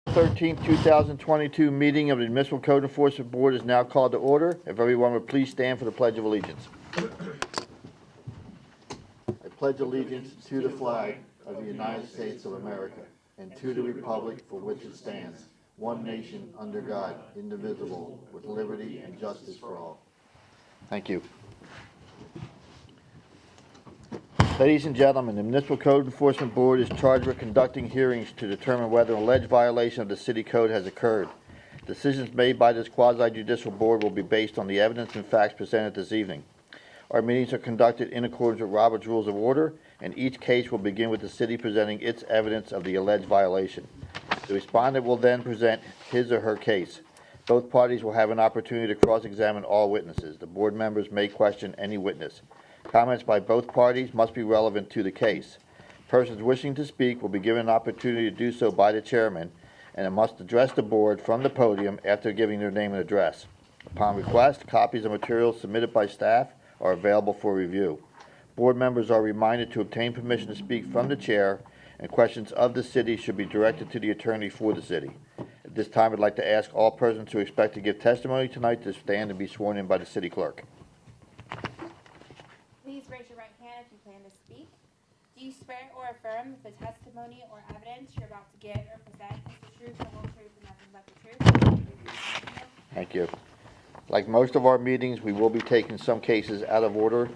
13th, 2022 meeting of the Municipal Code Enforcement Board is now called to order. If everyone would please stand for the Pledge of Allegiance. I pledge allegiance to the flag of the United States of America and to the republic for which it stands, one nation under God, indivisible, with liberty and justice for all. Thank you. Ladies and gentlemen, the Municipal Code Enforcement Board is charged with conducting hearings to determine whether an alleged violation of the city code has occurred. Decisions made by this quasi-judicial board will be based on the evidence and facts presented this evening. Our meetings are conducted in accordance with Robert's Rules of Order, and each case will begin with the city presenting its evidence of the alleged violation. The respondent will then present his or her case. Both parties will have an opportunity to cross-examine all witnesses. The board members may question any witness. Comments by both parties must be relevant to the case. Persons wishing to speak will be given an opportunity to do so by the chairman, and must address the board from the podium after giving their name and address. Upon request, copies of materials submitted by staff are available for review. Board members are reminded to obtain permission to speak from the chair, and questions of the city should be directed to the attorney for the city. At this time, I'd like to ask all persons who expect to give testimony tonight to stand and be sworn in by the city clerk. Please raise your right hand if you plan to speak. Do you swear or affirm that the testimony or evidence you're about to give or present is the truth, the whole truth, and nothing but the truth? Thank you. Like most of our meetings, we will be taking some cases out of order.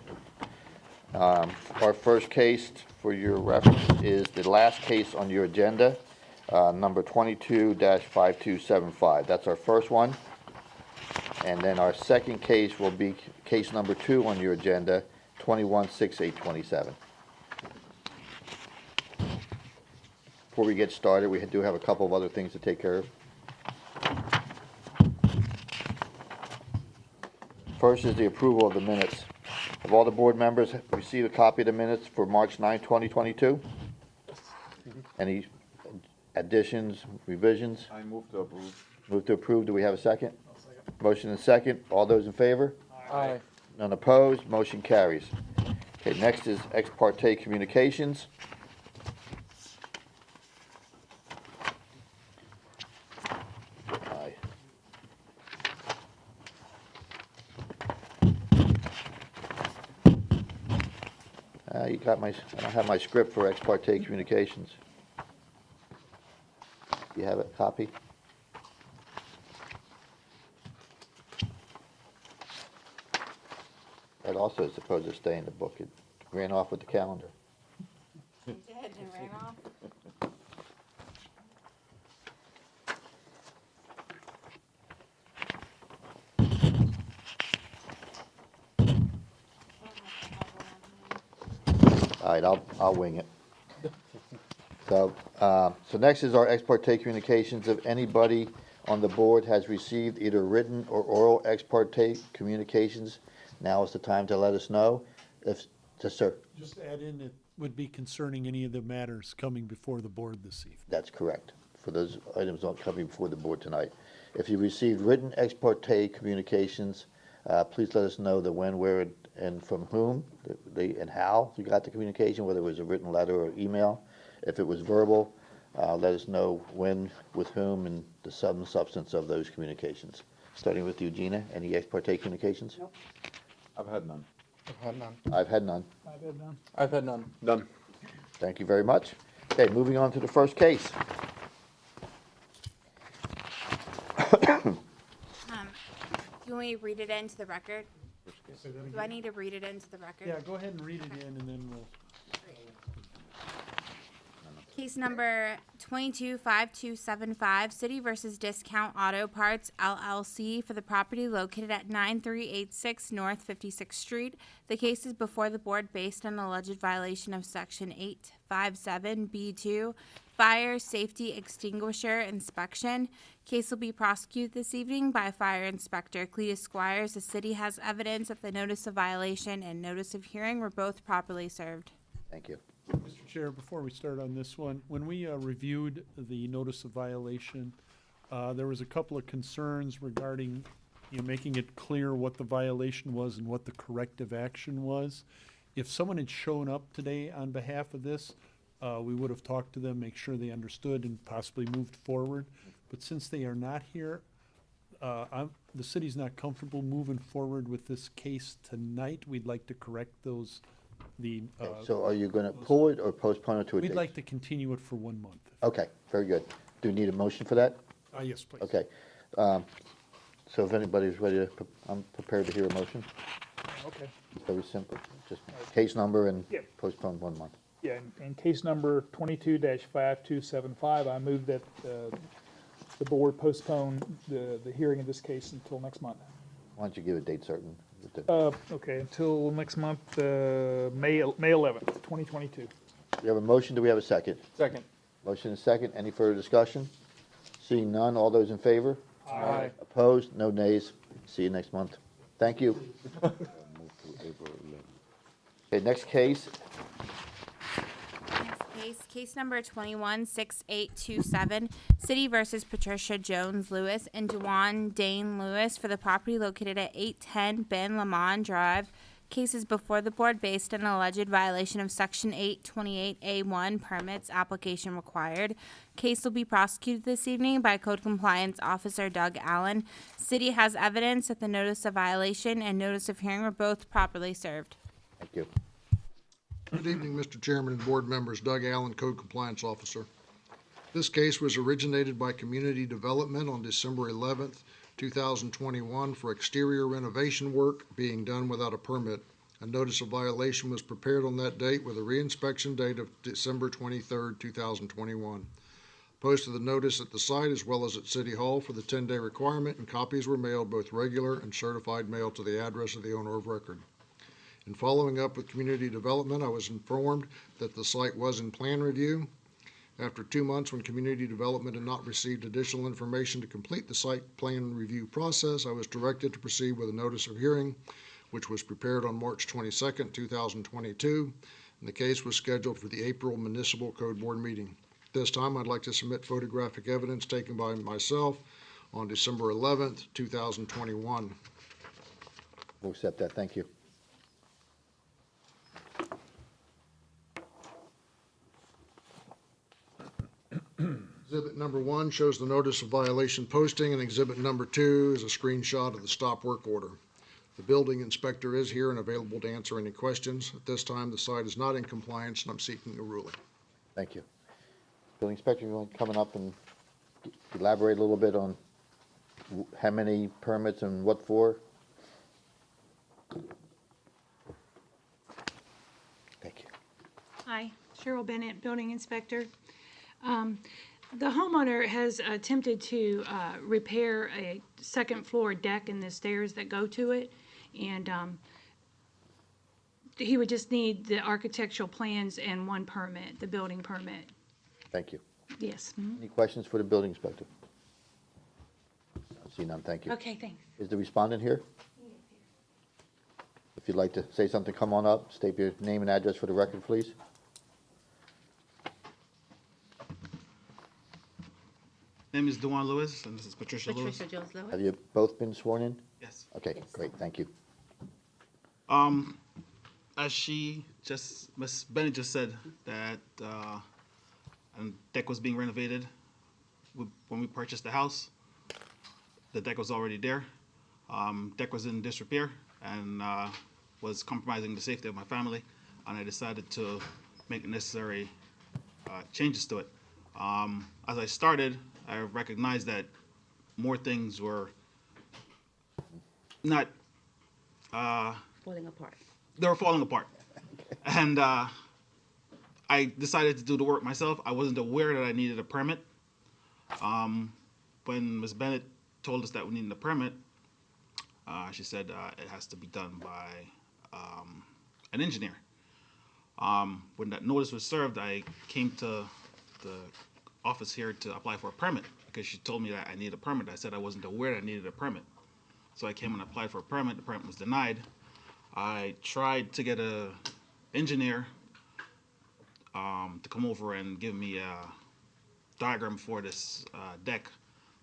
Our first case, for your reference, is the last case on your agenda, number 22-5275. That's our first one. And then our second case will be case number 2 on your agenda, 21-6827. Before we get started, we do have a couple of other things to take care of. First is the approval of the minutes. Have all the board members received a copy of the minutes for March 9, 2022? Any additions, revisions? I move to approve. Move to approve. Do we have a second? Motion and second. All those in favor? Aye. None opposed. Motion carries. Okay, next is ex parte communications. Aye. You got I don't have my script for ex parte communications. You have a copy? That also is supposed to stay in the book. It ran off with the calendar. You did, and ran off. All right, I'll wing it. So next is our ex parte communications. If anybody on the board has received either written or oral ex parte communications, now is the time to let us know. Yes, sir. Just add in, it would be concerning any of the matters coming before the board this evening. That's correct, for those items not coming before the board tonight. If you received written ex parte communications, please let us know the when, where, and from whom, and how you got the communication, whether it was a written letter or email. If it was verbal, let us know when, with whom, and the substance of those communications. Starting with you, Gina, any ex parte communications? Nope. I've had none. I've had none. I've had none. None. Thank you very much. Okay, moving on to the first case. You want me to read it into the record? Do I need to read it into the record? Yeah, go ahead and read it in, and then we'll. Case number 22-5275, City versus Discount Auto Parts LLC for the property located at 9386 North 56th Street. The case is before the board based on alleged violation of Section 857B2, Fire Safety Extinguisher Inspection. Case will be prosecuted this evening by Fire Inspector Cletus Squires. The city has evidence that the notice of violation and notice of hearing were both properly served. Thank you. Mr. Chair, before we start on this one, when we reviewed the notice of violation, there was a couple of concerns regarding, making it clear what the violation was and what the corrective action was. If someone had shown up today on behalf of this, we would have talked to them, make sure they understood and possibly moved forward. But since they are not here, the city's not comfortable moving forward with this case tonight. We'd like to correct those, So are you gonna pull it or postpone it to a date? we'd like to continue it for 1 month. Okay, very good. Do we need a motion for that? Yes, please. Okay. So if anybody's ready to, I'm prepared to hear a motion. Okay. Very simple, just case number and Yep. postpone 1 month. Yeah, in case number 22-5275, I move that the board postpone the hearing of this case until next month. Why don't you give a date certain? Okay, until next month, May 11th, 2022. We have a motion, do we have a second? Second. Motion and second, any further discussion? Seeing none, all those in favor? Aye. Opposed, no nays. See you next month. Thank you. Okay, next case, Case number 216827, City versus Patricia Jones Lewis and Dewan Dane Lewis for the property located at 810 Ben Lamont Drive. Cases before the board based on an alleged violation of Section 828A1 permits application required. Case will be prosecuted this evening by Code Compliance Officer Doug Allen. City has evidence that the notice of violation and notice of hearing were both properly served. thank you. Good evening, Mr. Chairman and board members. Doug Allen, Code Compliance Officer. This case was originated by Community Development on December 11th, 2021 for exterior renovation work being done without a permit. A notice of violation was prepared on that date with a reinspection date of December 23rd, 2021. Posted the notice at the site as well as at City Hall for the 10-day requirement, and copies were mailed, both regular and certified mail, to the address of the owner of record. In following up with Community Development, I was informed that the site was in plan review. After 2 months, when Community Development had not received additional information to complete the site plan review process, I was directed to proceed with a notice of hearing, which was prepared on March 22nd, 2022, and the case was scheduled for the April Municipal Code Board meeting. This time, I'd like to submit photographic evidence taken by myself on December 11th, 2021. We'll accept that, thank you. Exhibit number 1 shows the notice of violation posting, and exhibit number 2 is a screenshot of the stop work order. The building inspector is here and available to answer any questions. At this time, the site is not in compliance, and I'm seeking a ruling. Thank you. Building inspector, you want coming up and elaborate a little bit on how many permits and what for? Thank you. Hi, Cheryl Bennett, Building Inspector. The homeowner has attempted to repair a second floor deck and the stairs that go to it, and he would just need the architectural plans and one permit, the building permit. Thank you. Yes. Any questions for the building inspector? I see none, thank you. Okay, thanks. Is the respondent here? If you'd like to say something, come on up, state your name and address for the record, please. Name is Dewan Lewis, and this is Patricia Lewis. Patricia Jones Lewis. Have you both been sworn in? Yes. Okay, great, thank you. As Ms. Bennett just said, that a deck was being renovated when we purchased the house. The deck was already there. Deck was in disrepair and was compromising the safety of my family, and I decided to make the necessary changes to it. As I started, I recognized that more things were not Falling apart. they were falling apart. And I decided to do the work myself. I wasn't aware that I needed a permit. When Ms. Bennett told us that we needed a permit, she said it has to be done by an engineer. When that notice was served, I came to the office here to apply for a permit because she told me that I needed a permit. I said I wasn't aware that I needed a permit. So I came and applied for a permit. The permit was denied. I tried to get an engineer to come over and give me a diagram for this deck.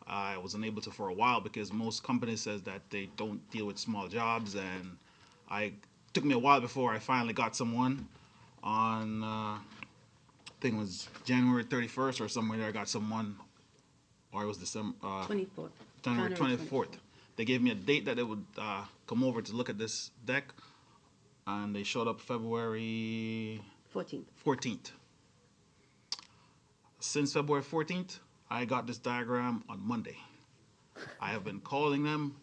I was unable to for a while because most companies says that they don't deal with small jobs, and it took me a while before I finally got someone on think it was January 31st or somewhere there, I got someone, or it was December, 24th. January 24th. They gave me a date that they would come over to look at this deck, and they showed up February 14th. 14th. Since February 14th, I got this diagram on Monday. I have been calling them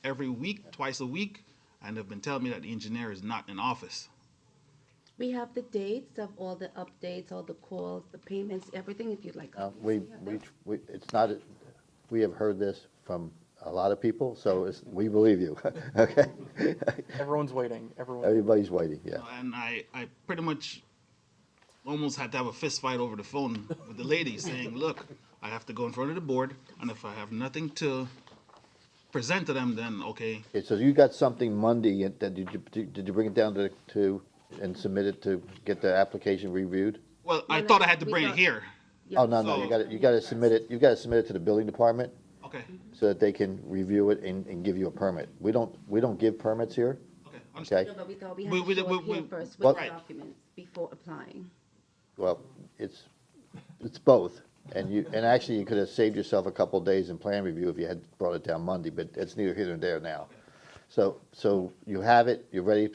every week, twice a week, and they've been telling me that the engineer is not in office. We have the dates of all the updates, all the calls, the payments, everything, if you'd like. It's not, we have heard this from a lot of people, so we believe you, okay? Everyone's waiting, Everybody's waiting, yeah. And I pretty much almost had to have a fist fight over the phone with the lady saying, look, I have to go in front of the board, and if I have nothing to present to them, then okay. Okay, so you got something Monday, that did you bring it down to, and submit it to get the application reviewed? Well, I No, thought I had to we bring it thought- here. Oh, no, So- you gotta submit it to the building department, Okay, so that they can review it and give you a permit. We don't give permits here, okay, understood. okay? No, but we thought we We- had we- to show we- up here we- first Well- with the documents before applying. Well, it's both, and actually, you could have saved yourself a couple of days in plan review if you had brought it down Monday, but it's neither here nor there now. So you have it, you're ready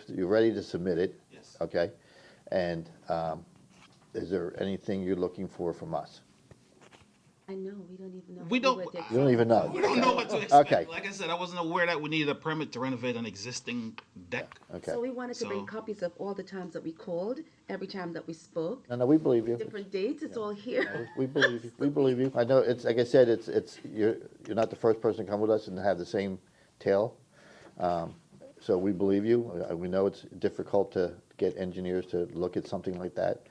to submit it, Yes. okay? And, is there anything you're looking for from us? I know, we don't even know. We what don't- were to You don't even know? We don't know what to expect. Okay. Like I said, I wasn't aware that we needed a permit to renovate an existing deck. Okay. So we wanted to bring So- copies of all the times that we called, every time that we spoke, No, we believe you. different dates, it's all here. We believe you, we believe you. I know, it's, like I said, you're not the first person to come with us and have the same tale. So we believe you. We know it's difficult to get engineers to look at something like that.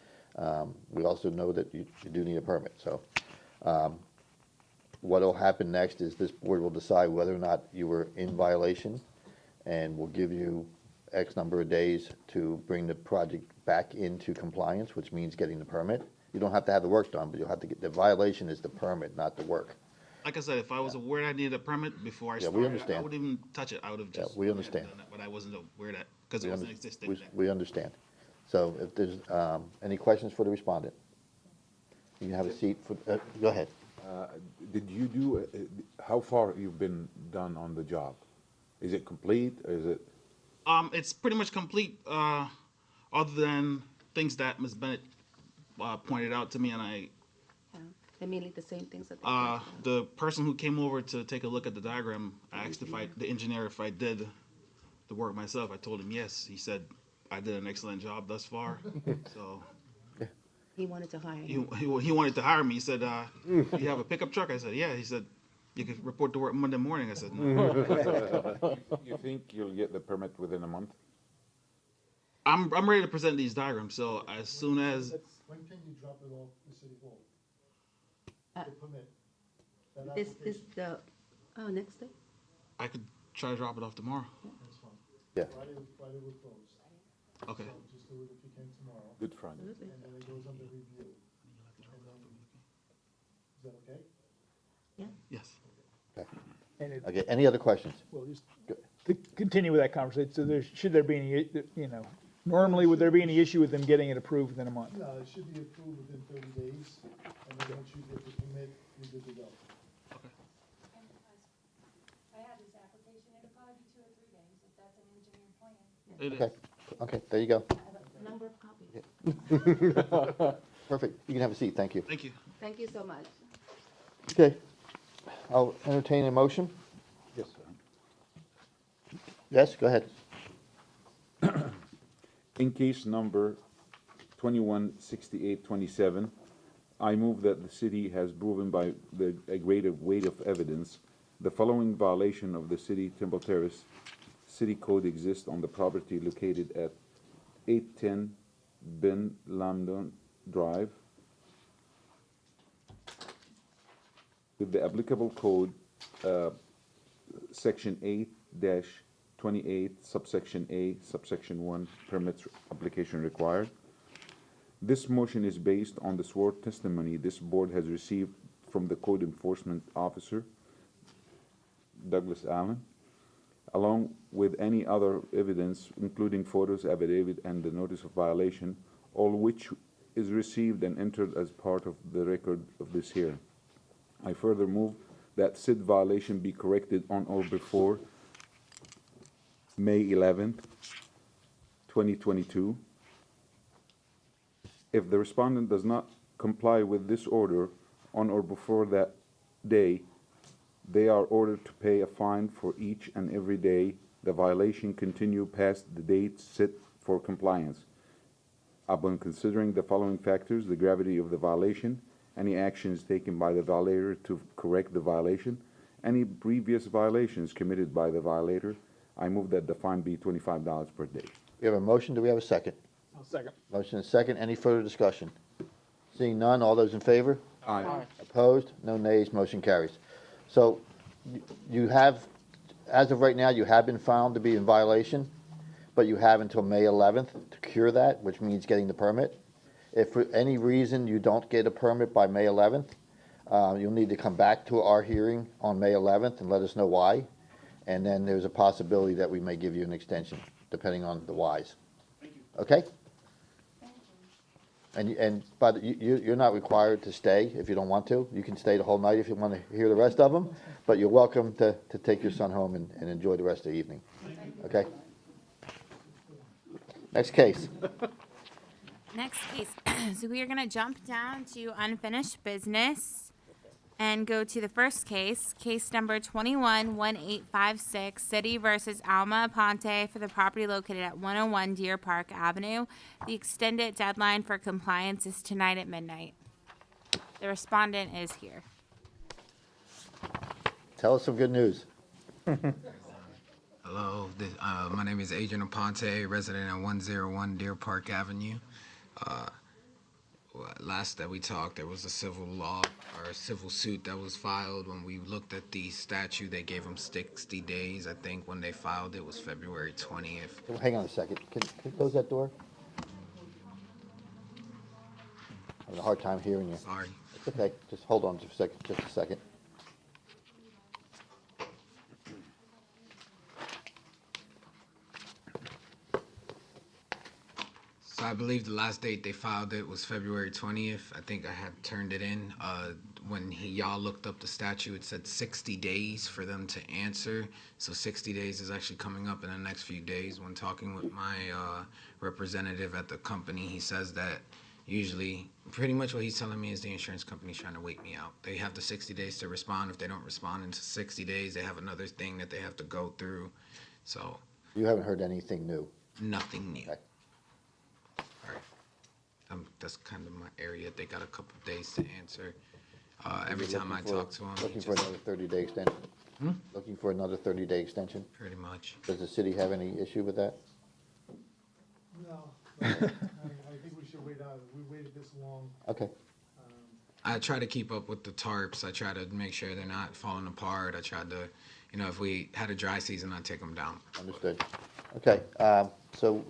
We also know that you do need a permit, so. What'll happen next is this board will decide whether or not you were in violation, and will give you X number of days to bring the project back into compliance, which means getting the permit. You don't have to have the work done, but you'll have to get, the violation is the permit, not the work. Like I said, if I was aware I needed a permit before I Yeah, we started, I understand. wouldn't even touch it. I would have Yeah, just. we understand. done it, But I wasn't aware that, because We it was an under- existing we- deck. We understand. So if there's any questions for the respondent? You can have a seat for, go ahead. Did you do, how far you've been done on the job? Is it complete, or is it, It's pretty much complete, other than things that Ms. Bennett, pointed out to me, and Yeah, they're mainly the same things that they talked about. the person who came over to take a look at the diagram, I asked the engineer if I did the work myself. I told him yes. He said, I did an excellent job thus far. So He wanted to hire him. he wanted to hire me. He said, you have a pickup truck? I said, yeah. He said, you could report to work Monday morning. I said, no. you think you'll get the permit within a month? I'm ready to present these diagrams. So as soon as, When can you drop it off the city hall? Uh, The permit? That This, application, next day? I could try to drop it off tomorrow. that's fine. Yeah. Friday we're closed. Okay. So just do it if you can tomorrow, Good Friday. Absolutely. and then it goes under review. And then, is that okay? Yes. And it, Okay, any other questions? well, just to continue with that conversation, so should there be any, normally would there be any issue with them getting it approved within a month? No, it should be approved within 30 days, and then once you get the permit, you're good to go. I have this application, it'll probably be 2 or 3 days, if that's an engineering plan. It is. Okay, there you go. I have a number of copies. Perfect. You can have a seat, thank you. Thank you. Thank you so much. Okay, I'll entertain a motion. Yes, sir. Yes, go ahead. In case number 216827, I move that the city has proven by a greater weight of evidence the following violation of the city Temple Terrace City Code exists on the property located at 810 Ben Lamdon Drive, with the applicable code, section 8-28, subsection A, subsection 1, permits application required. This motion is based on the sworn testimony this board has received from the code enforcement officer, Douglas Allen, along with any other evidence, including photos, affidavit, and the notice of violation, all which is received and entered as part of the record of this hearing. I further move that said violation be corrected on or before May 11th, 2022. If the respondent does not comply with this order on or before that day, they are ordered to pay a fine for each and every day the violation continue past the date set for compliance. Upon considering the following factors, the gravity of the violation, any actions taken by the violator to correct the violation, any previous violations committed by the violator, I move that the fine be $25 per day. We have a motion, do we have a second? I'll second. Motion is second, any further discussion? Seeing none, all those in favor? Aye. Opposed? No nays, motion carries. So you have, as of right now, you have been found to be in violation, but you have until May 11th to cure that, which means getting the permit. If for any reason you don't get a permit by May 11th, you'll need to come back to our hearing on May 11th and let us know why. And then there's a possibility that we may give you an extension, depending on the whys. Okay? And but you're not required to stay if you don't want to. You can stay the whole night if you want to hear the rest of them, but you're welcome to take your son home and enjoy the rest of the evening. Okay? Next case. Next case, so we are gonna jump down to unfinished business and go to the first case, case number 21-1856, City versus Alma Aponte for the property located at 101 Deer Park Avenue. The extended deadline for compliance is tonight at midnight. The respondent is here. Tell us some good news. Hello, my name is Adrian Aponte, resident at 101 Deer Park Avenue. Last that we talked, there was a civil law or a civil suit that was filed. When we looked at the statute, they gave them 60 days. I think when they filed it was February 20th. Hang on a second. Can you close that door? I'm having a hard time hearing you. Sorry. It's okay. Just hold on just a second. So I believe the last date they filed it was February 20th. I think I had turned it in. When y'all looked up the statute, it said 60 days for them to answer. So 60 days is actually coming up in the next few days. When talking with my representative at the company, he says that usually, pretty much what he's telling me is the insurance company's trying to wait me out. They have the 60 days to respond. If they don't respond in 60 days, they have another thing that they have to go through. So You haven't heard anything new? nothing new. Okay. That's kind of my area. They got a couple of days to answer. Every time I Looking for- talk to them, Looking for another 30-day extension? Looking for another 30-day extension? pretty much. Does the city have any issue with that? No, I think we should wait out. We waited this long. Okay. I try to keep up with the tarps. I try to make sure they're not falling apart. I tried to, if we had a dry season, I'd take them down. Understood. Okay, so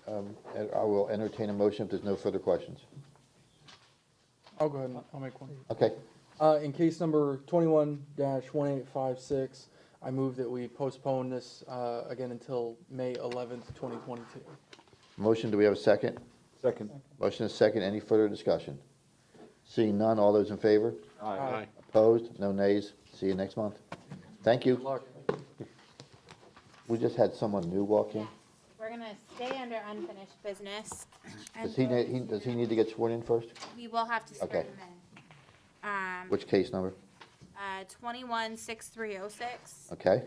I will entertain a motion if there's no further questions. I'll go ahead and I'll make one. Okay, In case number 21-1856, I move that we postpone this again until May 11th, 2022. motion, do we have a second? Second. Motion is second, any further discussion? Seeing none, all those in favor? Aye. Opposed? No nays? See you next month. Thank Good you. luck. We just had someone new walk in. We're gonna stay under unfinished business. Does he need to get sworn in first? We will have to swear Okay. him in. Which case number? 21-6306. Okay,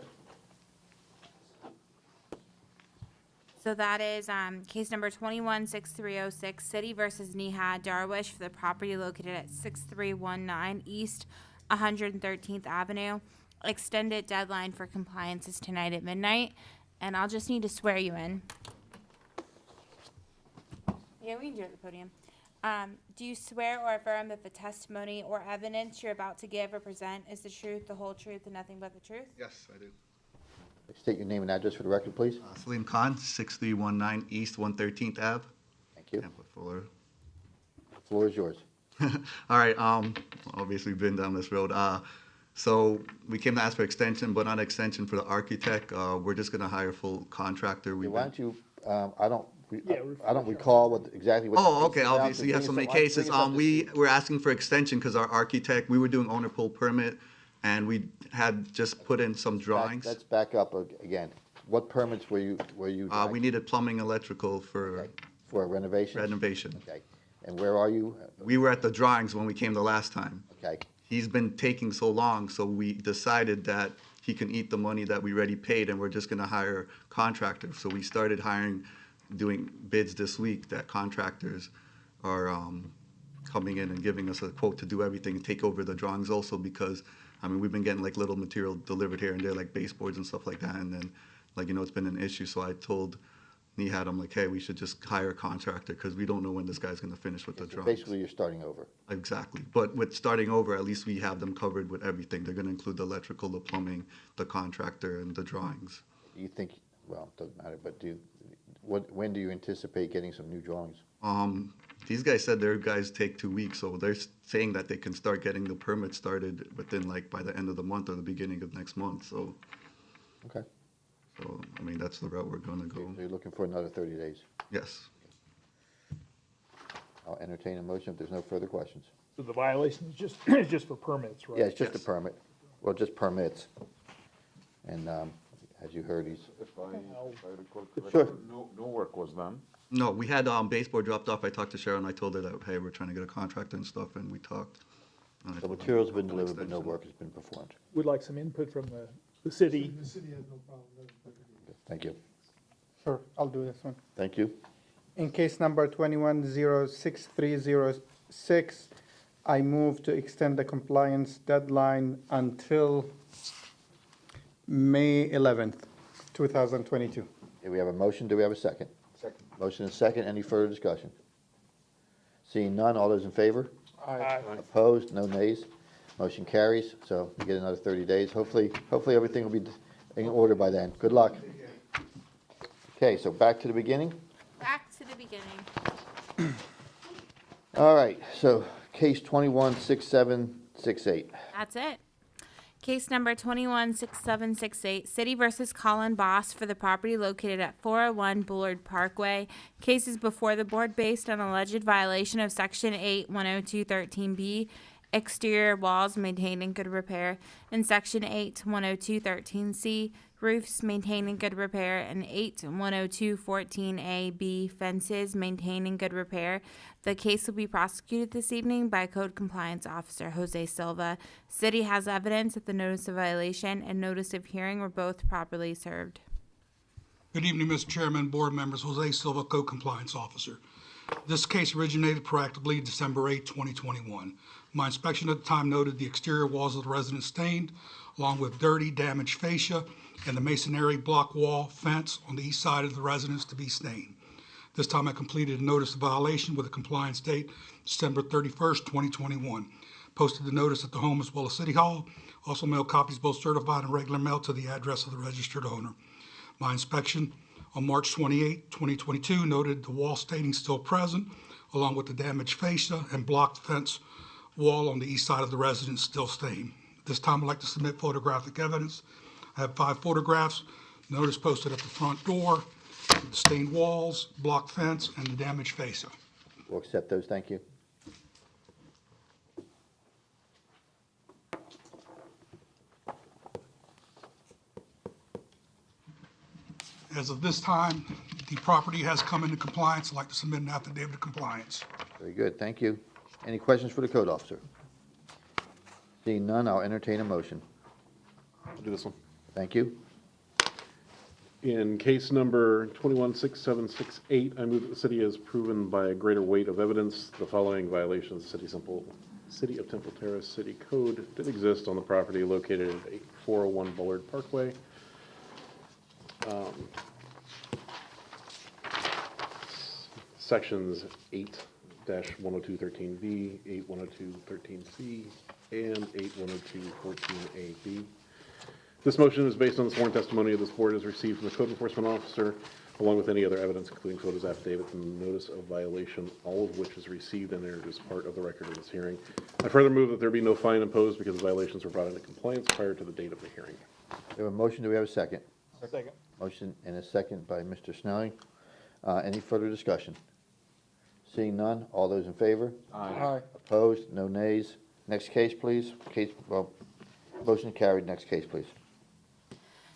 So that is case number 21-6306, City versus Nihad Darwish for the property located at 6319 East 113th Avenue. Extended deadline for compliance is tonight at midnight, and I'll just need to swear you in. Yeah, we can do it at the podium. Do you swear or affirm that the testimony or evidence you're about to give or present is the truth, the whole truth, and nothing but the truth? Yes, I do. state your name and address for the record, please. Salim Khan, 6319 East 113th Ave. Thank you. Tampa, Florida. The floor is yours. All right, obviously been down this road. So we came to ask for extension, but not extension for the architect. We're just gonna hire a full contractor. Why don't you, I don't I don't recall exactly what. Oh, the okay, case is about, obviously, you have so bring many us up- cases. bring us up to We speed. were asking for extension because our architect, we were doing owner pool permit, and we had just put in some drawings. Let's back up again. What permits were you? We needed plumbing, electrical for For renovation? renovation. Okay. And where are you? We were at the drawings when we came the last time. Okay. He's been taking so long, so we decided that he can eat the money that we already paid, and we're just gonna hire contractors. So we started doing bids this week, that contractors are coming in and giving us a quote to do everything, and take over the drawings also, because, I mean, we've been getting like little material delivered here and there, like baseboards and stuff like that, and then, like, you know, it's been an issue, so I told Nihad, I'm like, hey, we should just hire a contractor, because we don't know when this guy's gonna finish with the drawings. Basically, you're starting over. Exactly, but with starting over, at least we have them covered with everything. They're gonna include the electrical, the plumbing, the contractor, and the drawings. You think, well, it doesn't matter, but when do you anticipate getting some new drawings? These guys said their guys take 2 weeks, so they're saying that they can start getting the permit started within, like, by the end of the month or the beginning of next month, so. Okay. So, I mean, that's the route we're gonna go. So you're looking for another 30 days? Yes. I'll entertain a motion if there's no further questions. So the violation is just, is just for permits, right? Yeah, it's just a permit. Well, just permits. And as you heard, he's, If I recall Sure. correctly, no work was done. No, we had baseboard dropped off. I talked to Sharon. I told her that, hey, we're trying to get a contractor and stuff, and we talked. And I the told her materials have been no delivered, but no extension. work has been performed. We'd like some input from the city. The city has no problem. Thank you. Sure, I'll do this one. Thank you. In case number 21-06306, I move to extend the compliance deadline until May 11th, 2022. Okay, we have a motion. Do we have a second? Second. Motion and second. Any further discussion? Seeing none, all those in favor? Aye. Opposed? No nays? Motion carries. So we get another 30 days. Hopefully everything will be in order by then. Good luck. Okay, so back to the beginning. Back to the beginning. All right, so case 216768. That's it. Case number 216768, City versus Collin Boss for the property located at 401 Bullard Parkway. Case is before the board based on alleged violation of Section 8, 102.13b, exterior walls maintained in good repair, and Section 8, 102.13c, roofs maintained in good repair, and 8, 102.14a-b, fences maintained in good repair. The case will be prosecuted this evening by Code Compliance Officer Jose Silva. City has evidence that the notice of violation and notice of hearing were both properly served. Good evening, Mr. Chairman, board members. Jose Silva, Code Compliance Officer. This case originated proactively December 8, 2021. My inspection at the time noted the exterior walls of the residence stained, along with dirty, damaged fascia, and the masonry block wall fence on the east side of the residence to be stained. This time I completed a notice of violation with a compliance date December 31st, 2021. Posted the notice at the home as well as City Hall. Also mailed copies both certified and regular mail to the address of the registered owner. My inspection on March 28, 2022 noted the wall staining still present, along with the damaged fascia and blocked fence wall on the east side of the residence still stained. This time I'd like to submit photographic evidence. I have 5 photographs, notice posted at the front door, the stained walls, blocked fence, and the damaged fascia. We'll accept those. Thank you. As of this time, the property has come into compliance. I'd like to submit an affidavit of compliance. Very good. Thank you. Any questions for the code officer? Seeing none, I'll entertain a motion. I'll do this one. Thank you. In case number 216768, I move that the city has proven by a greater weight of evidence the following violations of City of Temple Terrace City Code did exist on the property located at 401 Bullard Parkway. Sections 8-102.13b, 8-102.13c, and 8-102.14a-b. This motion is based on the sworn testimony of this board as received from the code enforcement officer, along with any other evidence, including photos, affidavits, and notice of violation, all of which is received and entered as part of the record of this hearing. I further move that there be no fine imposed because the violations were brought into compliance prior to the date of the hearing. We have a motion. Do we have a second? Second. Motion and a second by Mr. Snelling. Any further discussion? Seeing none, all those in favor? Aye. Opposed? No nays. Next case, please. Motion carried. Next case, please.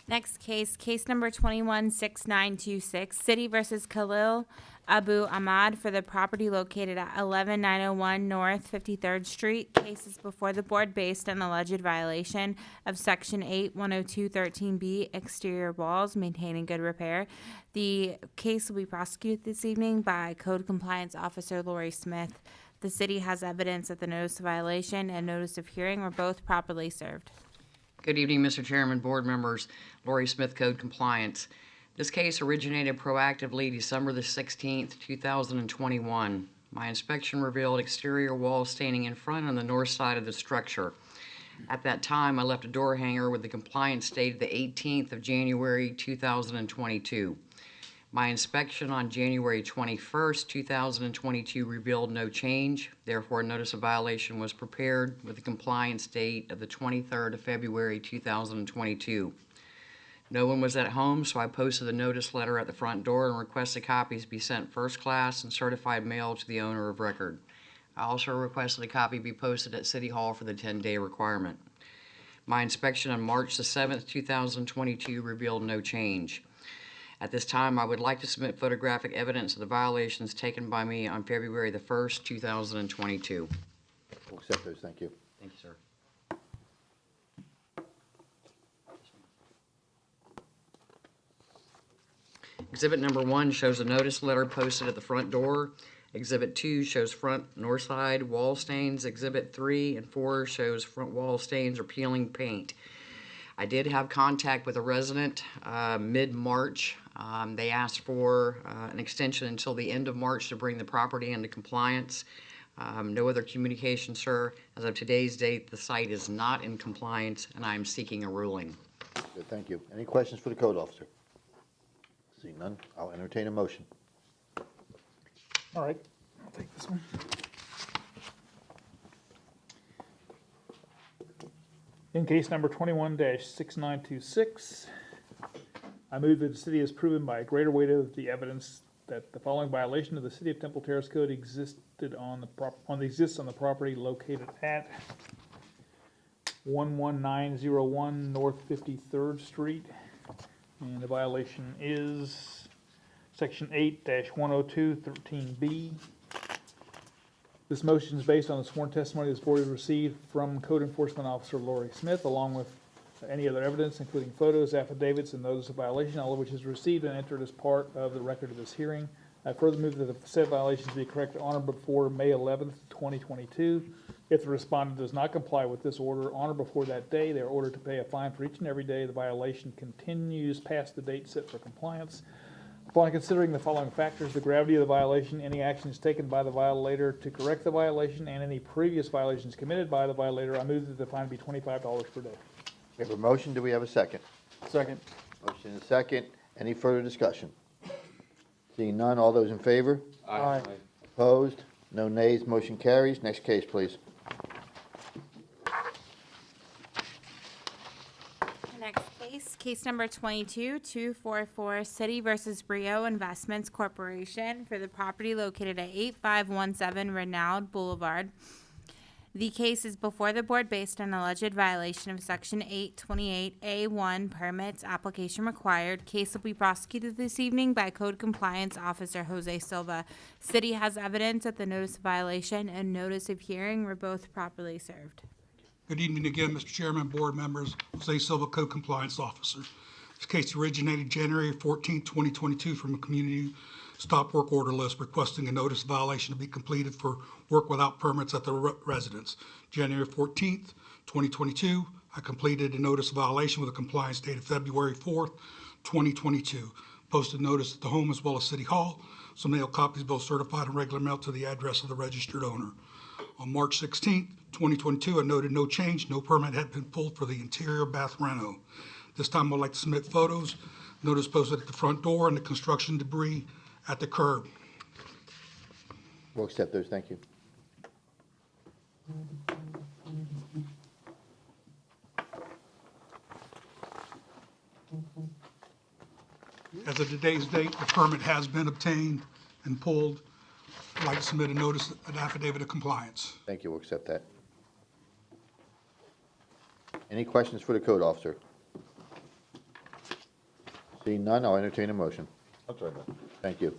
Next case, case number 216926, City versus Khalil Abu Ahmad for the property located at 11901 North 53rd Street. Case is before the board based on alleged violation of Section 8, 10213B, exterior walls, maintain in good repair. The case will be prosecuted this evening by Code Compliance Officer Lori Smith. The city has evidence that the notice of violation and notice of hearing were both properly served. Good evening, Mr. Chairman, board members. Lori Smith, Code Compliance. This case originated proactively December the 16th, 2021. My inspection revealed exterior wall staining in front on the north side of the structure. At that time, I left a door hanger with the compliance date the 18th of January, 2022. My inspection on January 21st, 2022 revealed no change. Therefore, a notice of violation was prepared with the compliance date of the 23rd of February, 2022. No one was at home, so I posted a notice letter at the front door and requested copies be sent first class and certified mail to the owner of record. I also requested a copy be posted at City Hall for the 10-day requirement. My inspection on March the 7th, 2022 revealed no change. At this time, I would like to submit photographic evidence of the violations taken by me on February the 1st, 2022. We'll accept those. Thank you. Thank you, sir. Exhibit number 1 shows a notice letter posted at the front door. Exhibit 2 shows front north side wall stains. Exhibit 3 and 4 shows front wall stains or peeling paint. I did have contact with a resident mid-March. They asked for an extension until the end of March to bring the property into compliance. No other communication, sir. As of today's date, the site is not in compliance, and I am seeking a ruling. Good, thank you. Any questions for the code officer? Seeing none, I'll entertain a motion. All right, I'll take this one. In case number 21-6926, I move that the city has proven by a greater weight of the evidence that the following violation of the City of Temple Terrace Code exists on the property located at 11901 North 53rd Street. And the violation is Section 8-10213B. This motion is based on the sworn testimony this board has received from Code Enforcement Officer Lori Smith, along with any other evidence, including photos, affidavits, and notice of violation, all of which is received and entered as part of the record of this hearing. I further move that the said violations be corrected on or before May 11th, 2022. If the respondent does not comply with this order on or before that day, they are ordered to pay a fine for each and every day the violation continues past the date set for compliance. Upon considering the following factors, the gravity of the violation, any actions taken by the violator to correct the violation, and any previous violations committed by the violator, I move that the fine be $25 per day. We have a motion. Do we have a second? Second. Motion and a second. Any further discussion? Seeing none, all those in favor? Aye. Opposed? No nays. Motion carries. Next case, please. Next case, case number 22244, City versus Brio Investments Corporation for the property located at 8517 Renaud Boulevard. The case is before the board based on alleged violation of Section 828A1 permits application required. Case will be prosecuted this evening by Code Compliance Officer Jose Silva. City has evidence that the notice of violation and notice of hearing were both properly served. Good evening again, Mr. Chairman, board members. Jose Silva, Code Compliance Officer. This case originated January 14, 2022 from a community stop work order list requesting a notice of violation to be completed for work without permits at the residence. January 14th, 2022, I completed a notice of violation with a compliance date of February 4th, 2022. Posted notice at the home as well as City Hall. So mail copies both certified and regular mail to the address of the registered owner. On March 16th, 2022, I noted no change, no permit had been pulled for the interior bath reno. This time I'd like to submit photos, notice posted at the front door and the construction debris at the curb. We'll accept those. Thank you. As of today's date, the permit has been obtained and pulled. I'd like to submit a notice, an affidavit of compliance. Thank you, we'll accept that. Any questions for the code officer? Seeing none, I'll entertain a motion. I'll try that. Thank you.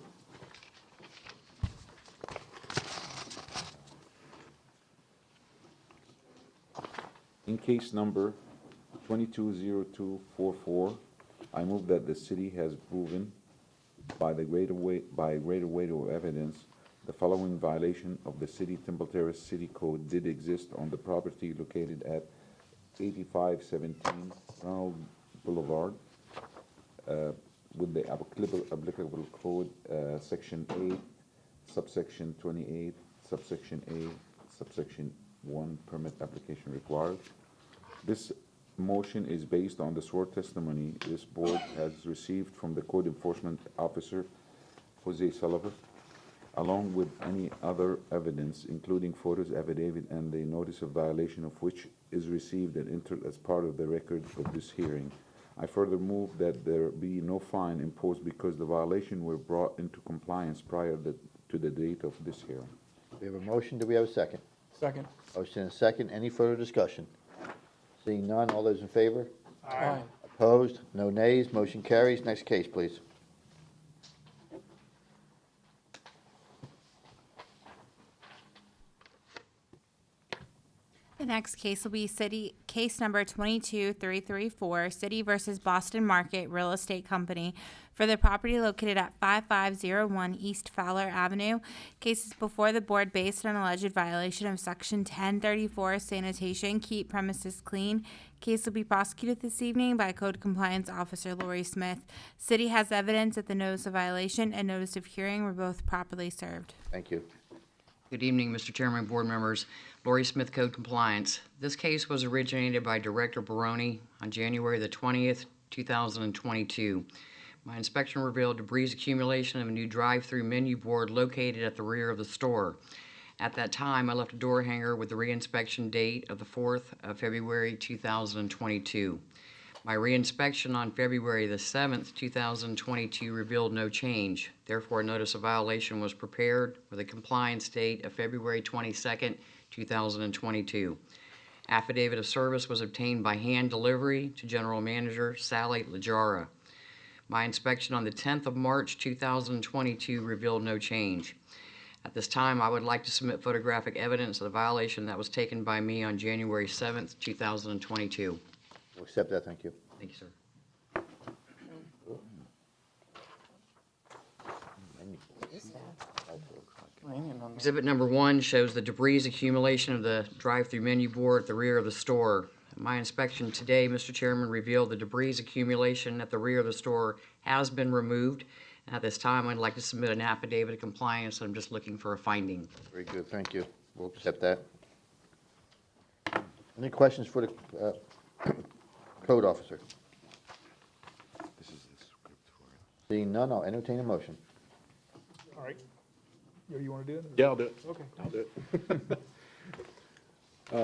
In case number 220244, I move that the city has proven by a greater weight of evidence the following violation of the City Temple Terrace City Code did exist on the property located at 8517 Ronald Boulevard with the applicable code, section 8, subsection 28, subsection A, subsection 1, permit application required. This motion is based on the sworn testimony this board has received from the code enforcement officer, Jose Sullivan, along with any other evidence, including photos, affidavit, and the notice of violation of which is received and entered as part of the record of this hearing. I further move that there be no fine imposed because the violation were brought into compliance prior to the date of this hearing. We have a motion, do we have a second? Second. Motion and a second, any further discussion? Seeing none, all those in favor? Aye. Opposed? No nays, motion carries. Next case, please. The next case will be case number 22334, City versus Boston Market Real Estate Company for the property located at 5501 East Fowler Avenue. Cases before the board based on alleged violation of Section 1034 sanitation, keep premises clean. Case will be prosecuted this evening by Code Compliance Officer Lori Smith. City has evidence that the notice of violation and notice of hearing were both properly served. Thank you. Good evening, Mr. Chairman, board members. Lori Smith, Code Compliance. This case was originated by Director Baroni on January the 20th, 2022. My inspection revealed debris accumulation of a new drive-through menu board located at the rear of the store. At that time, I left a door hanger with the reinspection date of the 4th of February 2022. My reinspection on February the 7th, 2022 revealed no change. Therefore, a notice of violation was prepared with a compliance date of February 22nd, 2022. Affidavit of service was obtained by hand delivery to General Manager Sally Lajara. My inspection on the 10th of March 2022 revealed no change. At this time, I would like to submit photographic evidence of the violation that was taken by me on January 7th, 2022. We'll accept that, thank you. Thank you, sir. Exhibit number 1 shows the debris accumulation of the drive-through menu board at the rear of the store. My inspection today, Mr. Chairman, revealed the debris accumulation at the rear of the store has been removed. At this time, I'd like to submit an affidavit of compliance. I'm just looking for a finding. Very good, thank you. We'll accept that. Any questions for the code officer? This is the script for it. Seeing none, I'll entertain a motion. All right. You want to do it? Yeah, I'll do it. Okay. I'll do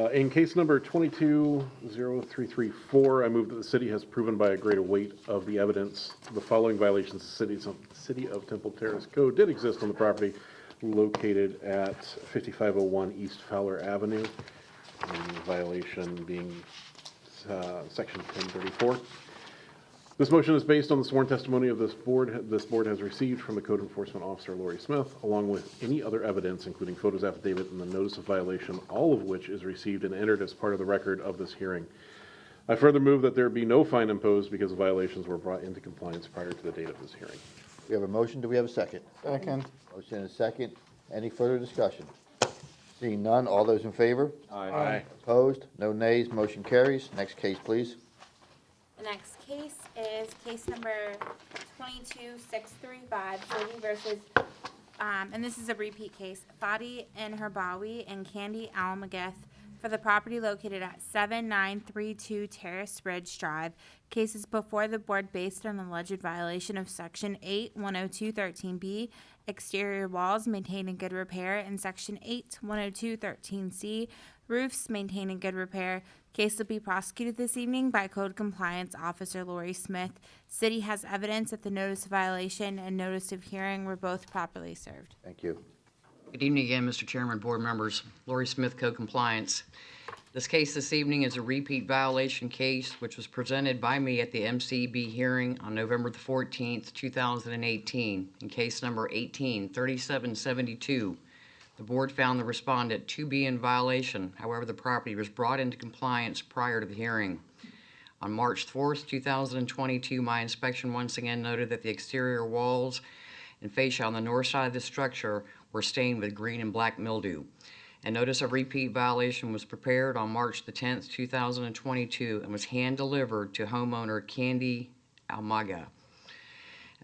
it. In case number 220334, I move that the city has proven by a greater weight of the evidence the following violations of the City of Temple Terrace Code did exist on the property located at 5501 East Fowler Avenue. The violation being section 1034. This motion is based on the sworn testimony of this board. This board has received from the Code Enforcement Officer, Lori Smith, along with any other evidence, including photos, affidavit, and the notice of violation, all of which is received and entered as part of the record of this hearing. I further move that there be no fine imposed because the violations were brought into compliance prior to the date of this hearing. We have a motion, do we have a second? Second. Motion and a second, any further discussion? Seeing none, all those in favor? Aye. Opposed? No nays, motion carries. Next case, please. The next case is case number 22635, City versus, and this is a repeat case, Fadi and Herbawi and Candy Almagath for the property located at 7932 Terrace Ridge Drive. Cases before the board based on alleged violation of Section 8-102-13B, exterior walls maintained in good repair, and Section 8-102-13C, roofs maintained in good repair. Case will be prosecuted this evening by Code Compliance Officer Lori Smith. City has evidence that the notice of violation and notice of hearing were both properly served. Thank you. Good evening again, Mr. Chairman, board members. Lori Smith, Code Compliance. This case this evening is a repeat violation case which was presented by me at the MCB hearing on November the 14th, 2018, in case number 18-3772. The board found the respondent to be in violation. However, the property was brought into compliance prior to the hearing. On March 4th, 2022, my inspection once again noted that the exterior walls and fascia on the north side of the structure were stained with green and black mildew. A notice of repeat violation was prepared on March the 10th, 2022, and was hand-delivered to homeowner Candy Almaga.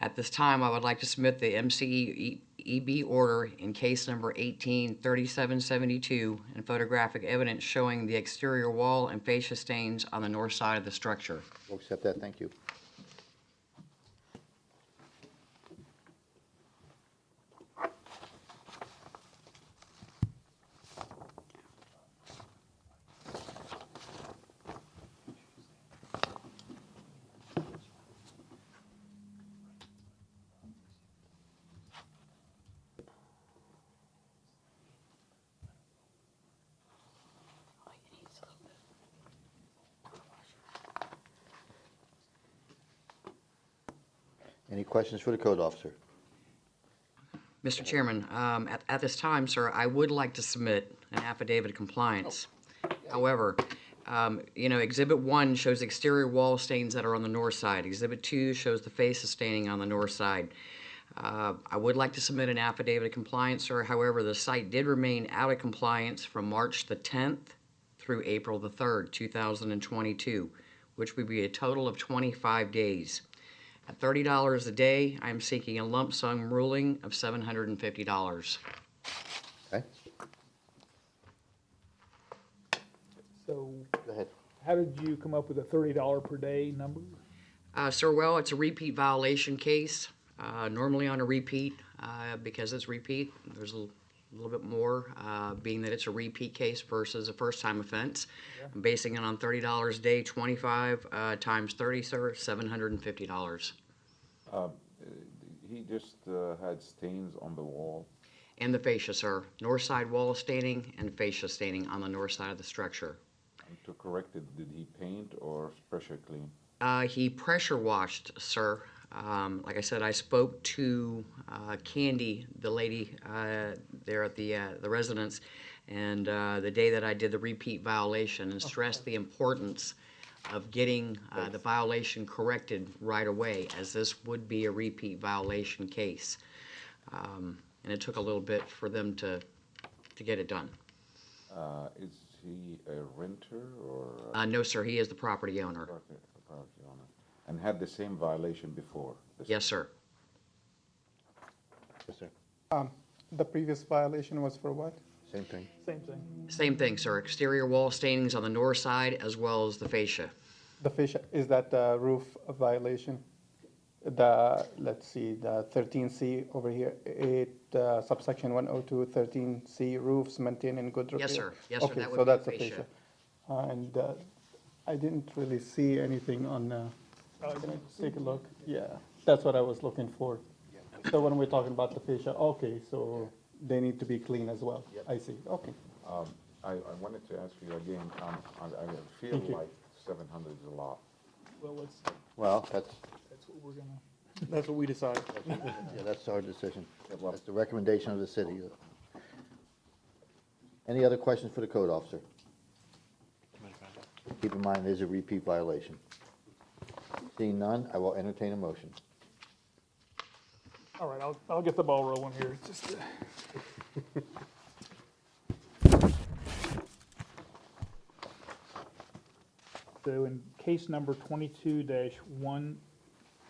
At this time, I would like to submit the MCEB order in case number 18-3772 and photographic evidence showing the exterior wall and fascia stains on the north side of the structure. We'll accept that. Thank you. Any questions for the code officer? Mr. Chairman, at this time, sir, I would like to submit an affidavit of compliance. However, Exhibit 1 shows exterior wall stains that are on the north side. Exhibit 2 shows the fascia staining on the north side. I would like to submit an affidavit of compliance, sir. However, the site did remain out of compliance from March the 10th through April the 3rd, 2022, which would be a total of 25 days. At $30 a day, I am seeking a lump sum ruling of $750. Okay. So, Go ahead. how did you come up with a $30 per day number? Sir, well, it's a repeat violation case. Normally on a repeat, because it's repeat, there's a little bit more, being that it's a repeat case versus a first-time offense. Yeah. I'm basing it on $30 a day, 25 times 30, sir, $750. He just had stains on the wall. And the fascia, sir. North side wall staining and fascia staining on the north side of the structure. And to correct it, did he paint or pressure clean? He pressure washed, sir. Like I said, I spoke to Candy, the lady there at the residence, and the day that I did the repeat violation, and stressed the importance of getting the violation corrected right away, as this would be a repeat violation case. And it took a little bit for them to get it done. Is he a renter or? No, sir, he is the property owner. Property owner. And had the same violation before? Yes, sir. Yes, sir. The previous violation was for what? Same thing. Same thing. Same thing, sir. Exterior wall stainings on the north side as well as the fascia. The fascia, is that roof violation? Let's see, the 13C over here, subsection 102, 13C, roofs maintained in good repair? Yes, sir. Yes, sir. Okay, That would so be that's the the fascia. fascia. And I didn't really see anything on, can I take a look? Yeah, that's what I was looking for. So when we're talking about the fascia, okay, so they need to be clean as well. I see, okay. I wanted to ask you again, I feel Thank you. like 700 is a lot. Well, that's what we're gonna, that's what we decide. Yeah, that's our decision. That's the recommendation of the city. Any other questions for the code officer? Keep in mind, it is a repeat violation. Seeing none, I will entertain a motion. All right, I'll get the ball rolling here. Just. So in case number 22-1, oh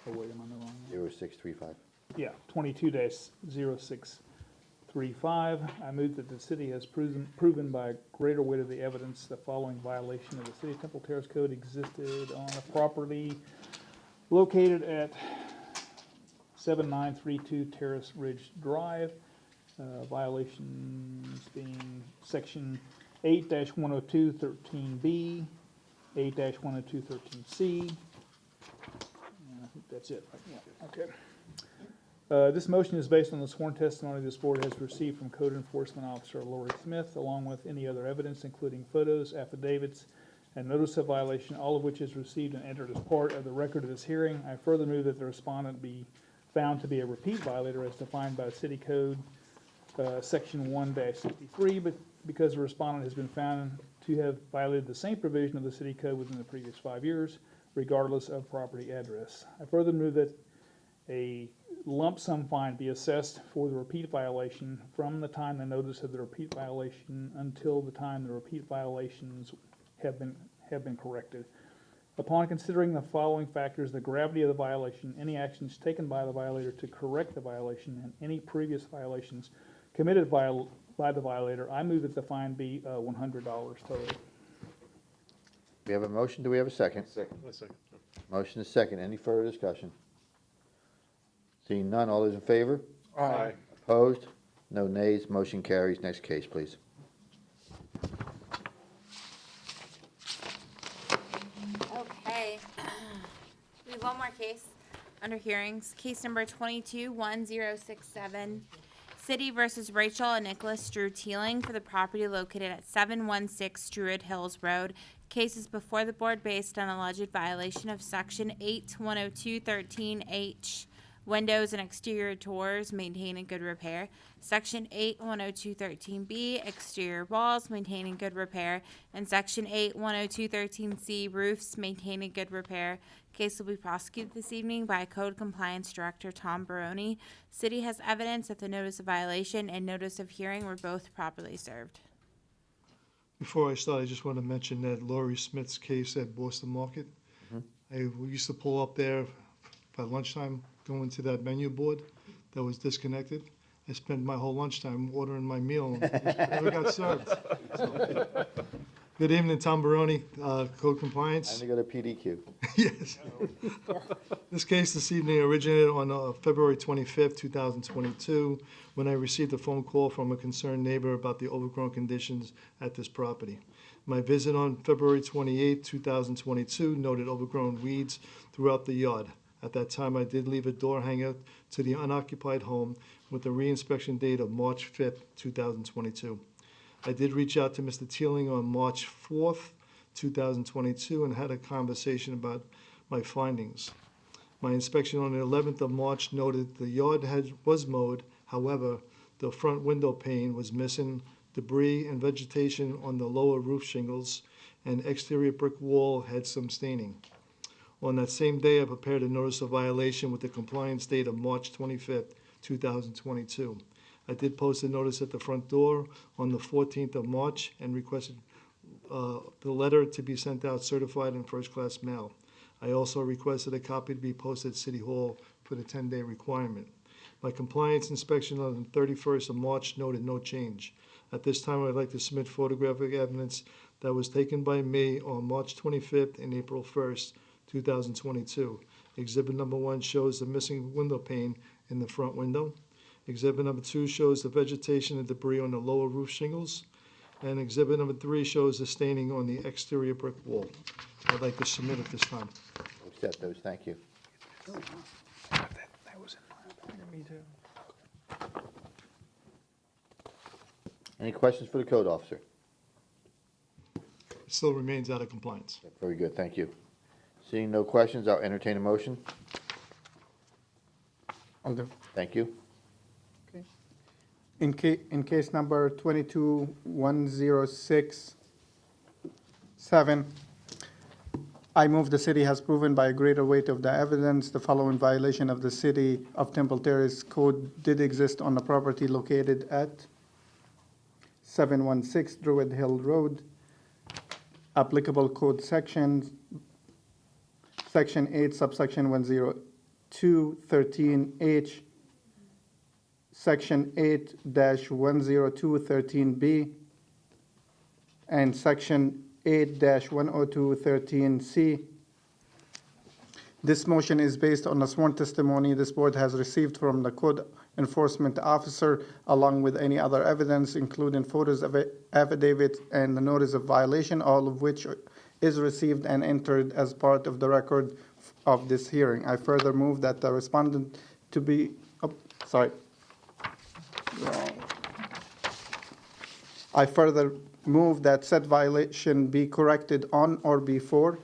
wait, am I on the wrong one? 0635. Yeah, 22-0635. I move that the city has proven by greater weight of the evidence the following violation of the City of Temple Terrace Code existed on a property located at 7932 Terrace Ridge Drive. Violations being section 8-10213B, 8-10213C. I think that's it. Yeah, okay. This motion is based on the sworn testimony this board has received from Code Enforcement Officer Lori Smith, along with any other evidence, including photos, affidavits, and notice of violation, all of which is received and entered as part of the record of this hearing. I further move that the respondent be found to be a repeat violator as defined by City Code Section 1-63, but because the respondent has been found to have violated the same provision of the City Code within the previous 5 years, regardless of property address. I further move that a lump sum fine be assessed for the repeat violation from the time the notice of the repeat violation until the time the repeat violations have been corrected. Upon considering the following factors, the gravity of the violation, any actions taken by the violator to correct the violation, and any previous violations committed by the violator, I move that the fine be $100 total. We have a motion. Do we have a second? Second. Motion is second. Any further discussion? Seeing none, all those in favor? Aye. Opposed? No nays. Motion carries. Next case, please. Okay. We have one more case under hearings. Case number 22-1067. City versus Rachel and Nicholas Drew Teeling for the property located at 716 Druid Hills Road. Case is before the board based on alleged violation of Section 8-102-13H. Windows and exterior doors maintain in good repair. Section 8-102-13B, exterior walls maintain in good repair. And Section 8-102-13C, roofs maintain in good repair. Case will be prosecuted this evening by Code Compliance Director Tom Baroni. City has evidence that the notice of violation and notice of hearing were both properly served. Before I start, I just want to mention that Laurie Smith's case at Boston Market. We used to pull up there by lunchtime, go into that menu board that was disconnected. I spent my whole lunchtime ordering my meal and never got served. So, good evening, Tom Baroni, Code Compliance. Time to go to PDQ. Yes. This case this evening originated on February 25th, 2022, when I received a phone call from a concerned neighbor about the overgrown conditions at this property. My visit on February 28th, 2022 noted overgrown weeds throughout the yard. At that time, I did leave a door hanger to the unoccupied home with a reinspection date of March 5th, 2022. I did reach out to Mr. Teeling on March 4th, 2022, and had a conversation about my findings. My inspection on the 11th of March noted the yard was mowed. However, the front window pane was missing, debris and vegetation on the lower roof shingles, and exterior brick wall had some staining. On that same day, I prepared a notice of violation with the compliance date of March 25th, 2022. I did post a notice at the front door on the 14th of March and requested the letter to be sent out certified in first-class mail. I also requested a copy to be posted at City Hall for the 10-day requirement. My compliance inspection on the 31st of March noted no change. At this time, I'd like to submit photographic evidence that was taken by me on March 25th and April 1st, 2022. Exhibit number 1 shows the missing window pane in the front window. Exhibit number 2 shows the vegetation and debris on the lower roof shingles. And exhibit number 3 shows the staining on the exterior brick wall. I'd like to submit at this time. Accept those. Thank you. That was in mine. Me too. Any questions for the code officer? It still remains out of compliance. Very good. Thank you. Seeing no questions, I'll entertain a motion. I'll do. Thank you. Okay. In case number 22-1067, I move the city has proven by a greater weight of the evidence the following violation of the City of Temple Terrace Code did exist on the property located at 716 Druid Hill Road. Applicable code sections, Section 8, subsection 102-13H, Section 8-102-13B, and Section 8-102-13C. This motion is based on the sworn testimony this board has received from the code enforcement officer, along with any other evidence, including photos of affidavit and the notice of violation, all of which is received and entered as part of the record of this hearing. I further move that the respondent to be, I further move that said violation be corrected on or before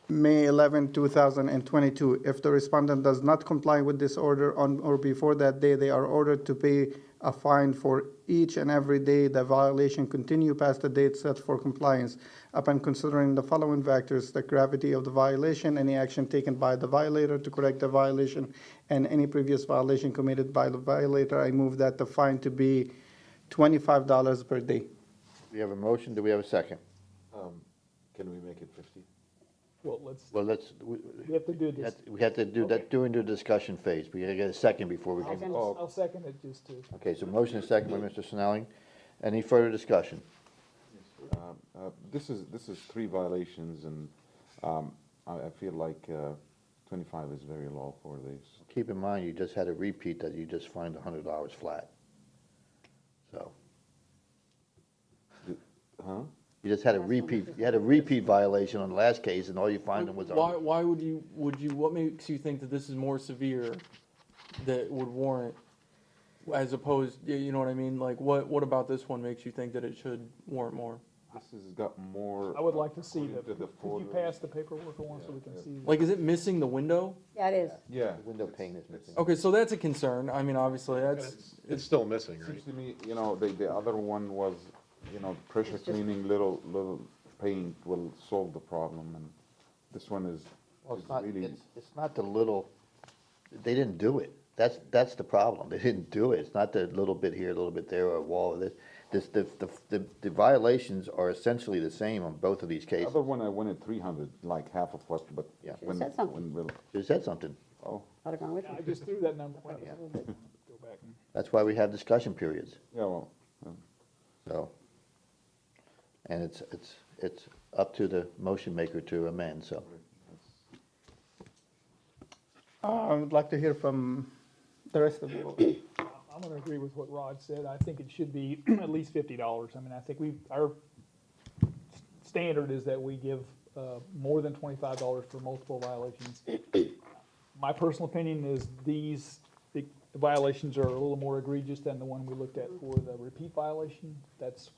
May 11, 2022. If the respondent does not comply with this order on or before that day, they are ordered to pay a fine for each and every day the violation continue past the date set for compliance. Upon considering the following factors: the gravity of the violation, any action taken by the violator to correct the violation, and any previous violation committed by the violator, I move that the fine to be $25 per day. We have a motion, do we have a second? Can we make it 50? Well, We have to do this. We have to do that during the discussion phase. We gotta get a second before we can. I'll second it just to. Okay, so motion is second by Mr. Snelling. Any further discussion? This is 3 violations, and I feel like 25 is very low for this. Keep in mind, you just had a repeat that you just fined $100 flat. So. Huh? You just had a repeat violation on the last case, and all you fined them was. Why would you, what makes you think that this is more severe that would warrant, as opposed, you know what I mean? Like, what about this one makes you think that it should warrant more? This has got more. I would like to see according to the could you photos. pass the paperwork along so we can see? Like, is it missing the window? Yeah, it is. Yeah. The window pane is missing. Okay, so that's a concern. I mean, obviously, It's still missing, right? Seems to me, the other one was, pressure cleaning, little paint will solve the problem, and this one is really. It's not the little, they didn't do it. That's the problem. They didn't do it. It's not the little bit here, a little bit there, or a wall. The violations are essentially the same on both of these The cases. other one, I wanted 300, like half of what, but. Yeah. when- said something. when- You said something. Oh, I'd have gone with I you. just threw that number. Go back. That's why we have discussion periods. yeah, well, So, and it's up to the motion maker to amend, so. I would like to hear from the rest of you. I'm gonna agree with what Rod said. I think it should be at least $50. I mean, I think our standard is that we give more than $25 for multiple violations. My personal opinion is the violations are a little more egregious than the one we looked at for the repeat violation. That's.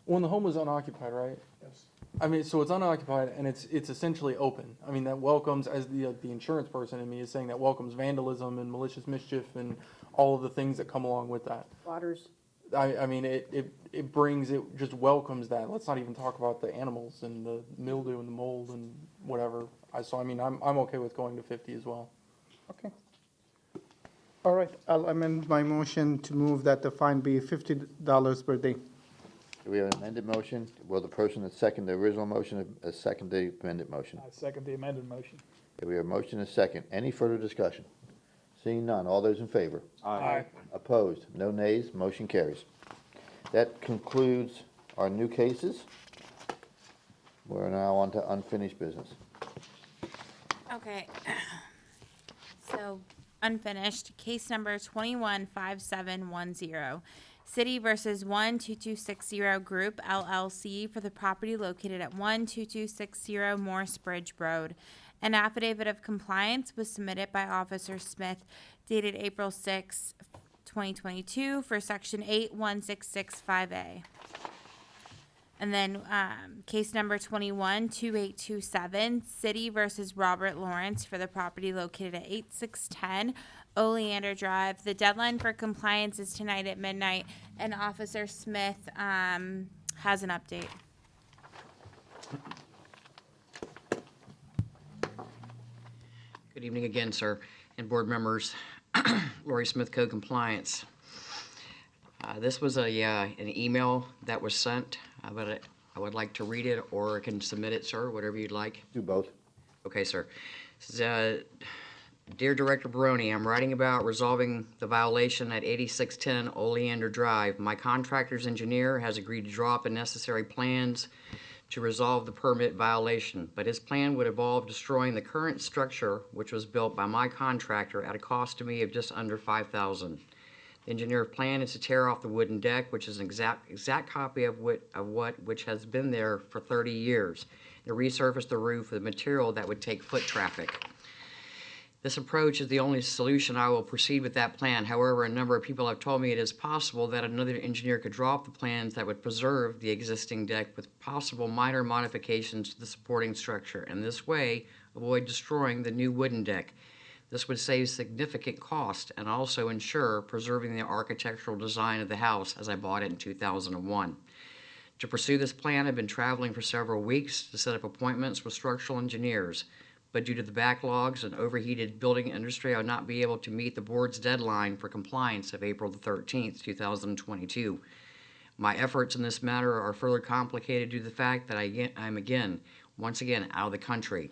when the home was unoccupied, right? Yes. I mean, so it's unoccupied and it's essentially open. I mean, that welcomes, as the insurance person in me is saying, that welcomes vandalism and malicious mischief and all of the things that come along with that. Waters. I mean, it brings, it just welcomes that. Let's not even talk about the animals and the mildew and the mold and whatever. So I mean, I'm okay with going to 50 as well. Okay. All right, I'll amend my motion to move that the fine be $50 per day. Do we have an amended motion? Will the person that seconded the original motion second the amended motion? I second the amended motion. Okay, we have a motion and a second. Any further discussion? Seeing none, all those in favor? Aye. Opposed? No nays, motion carries. That concludes our new cases. We're now on to unfinished business. Okay. So, unfinished, case number 215710. City versus 12260 Group LLC for the property located at 12260 Morse Bridge Road. An affidavit of compliance was submitted by Officer Smith dated April 6, 2022 for section 81665A. And then, case number 212827, City versus Robert Lawrence for the property located at 8610 Oleander Drive. The deadline for compliance is tonight at midnight, and Officer Smith, has an update. Good evening again, sir, and board members. Lori Smith, Code Compliance. This was an email that was sent, but I would like to read it, or I can submit it, sir, whatever you'd like. Do both. Okay, sir. This is, Dear Director Baroni, I'm writing about resolving the violation at 8610 Oleander Drive. My contractor's engineer has agreed to draw up the necessary plans to resolve the permit violation, but his plan would involve destroying the current structure, which was built by my contractor at a cost to me of just under $5,000. The engineer's plan is to tear off the wooden deck, which is an exact copy of which has been there for 30 years, and resurface the roof with material that would take foot traffic. This approach is the only solution. I will proceed with that plan. However, a number of people have told me it is possible that another engineer could draw up the plans that would preserve the existing deck with possible minor modifications to the supporting structure, and this way avoid destroying the new wooden deck. This would save significant cost and also ensure preserving the architectural design of the house as I bought it in 2001. To pursue this plan, I've been traveling for several weeks to set up appointments with structural engineers, but due to the backlogs and overheated building industry, I would not be able to meet the board's deadline for compliance of April the 13th, 2022. My efforts in this matter are further complicated due to the fact that I'm once again out of the country.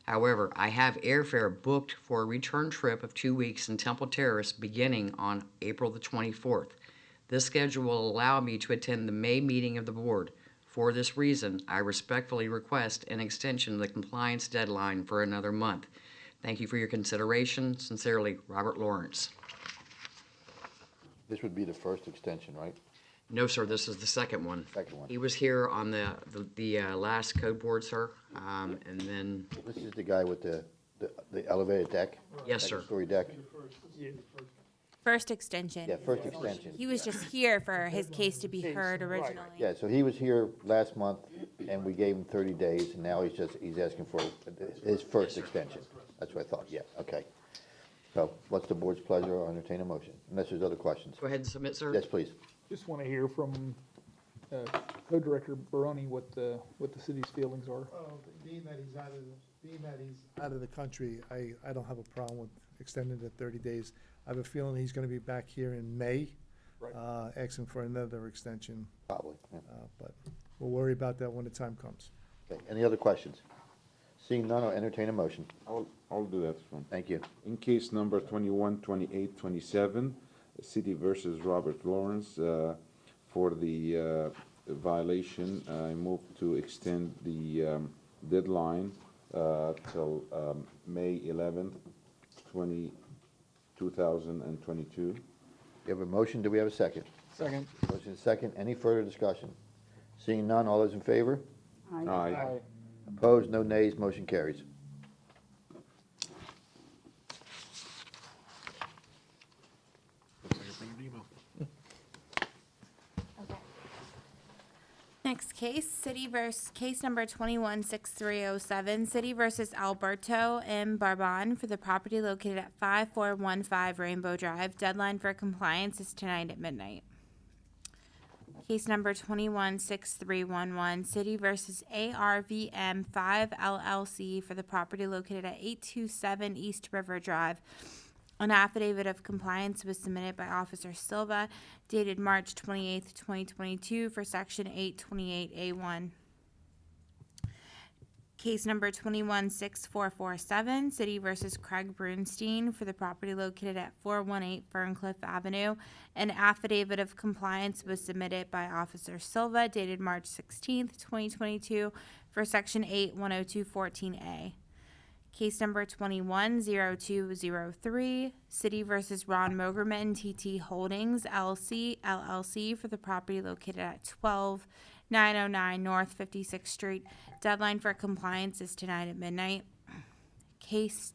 However, I have airfare booked for a return trip of 2 weeks in Temple Terrace beginning on April the 24th. This schedule will allow me to attend the May meeting of the board. For this reason, I respectfully request an extension of the compliance deadline for another month. Thank you for your consideration. Sincerely, Robert Lawrence. This would be the first extension, right? No, sir, this is the second one. Second one. He was here on the last code board, sir, and then, This is the guy with the elevated deck? yes, sir. Second-story deck? First extension. Yeah, first extension. He was just here for his case to be heard originally. Yeah, so he was here last month, and we gave him 30 days, and now he's asking for his first extension. That's what I thought, yeah, okay. So what's the board's pleasure? I'll entertain a motion, unless there's other questions. Go ahead and submit, sir. Yes, please. Just want to hear from Code Director Baroni what the city's feelings are. Being that he's out of the country, I don't have a problem with extending it 30 days. I have a feeling he's going to be back here in May, asking for another extension. Probably, yeah. But we'll worry about that when the time comes. Okay, any other questions? Seeing none, I'll entertain a motion. I'll do that one. Thank you. In case number 21, 28, 27, City versus Robert Lawrence, for the violation, I move to extend the deadline till May 11th, 2022. We have a motion, do we have a second? Second. Motion is second, any further discussion? Seeing none, all those in favor? Aye. Opposed, no nays, motion carries. Next case, case number 216307, City versus Alberto M. Barban for the property located at 5415 Rainbow Drive. Deadline for compliance is tonight at midnight. Case number 216311, City versus ARVM 5 LLC for the property located at 827 East River Drive. An affidavit of compliance was submitted by Officer Silva dated March 28th, 2022 for Section 828A1. Case number 216447, City versus Craig Brunstein for the property located at 418 Ferncliff Avenue. An affidavit of compliance was submitted by Officer Silva dated March 16th, 2022 for Section 810214A. Case number 210203, City versus Ron Mogerman, TT Holdings, LLC for the property located at 12909 North 56th Street. Deadline for compliance is tonight at midnight. Case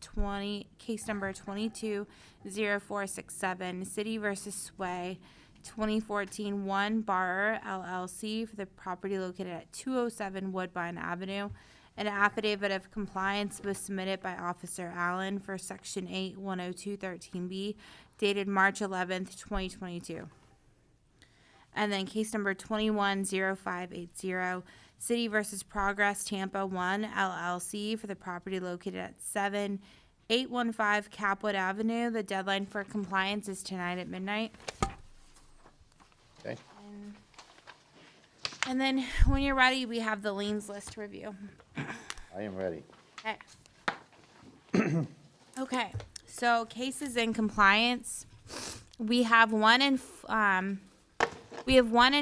number 220467, City versus Sway, 2014 1 Bar LLC for the property located at 207 Woodbine Avenue. An affidavit of compliance was submitted by Officer Allen for Section 810213B dated March 11th, 2022. And then case number 210580, City versus Progress Tampa 1 LLC for the property located at 7815 Capwood Avenue. The deadline for compliance is tonight at midnight. Okay. And then when you're ready, we have the liens list review. I am ready. Okay. Okay, so cases in compliance, we have one in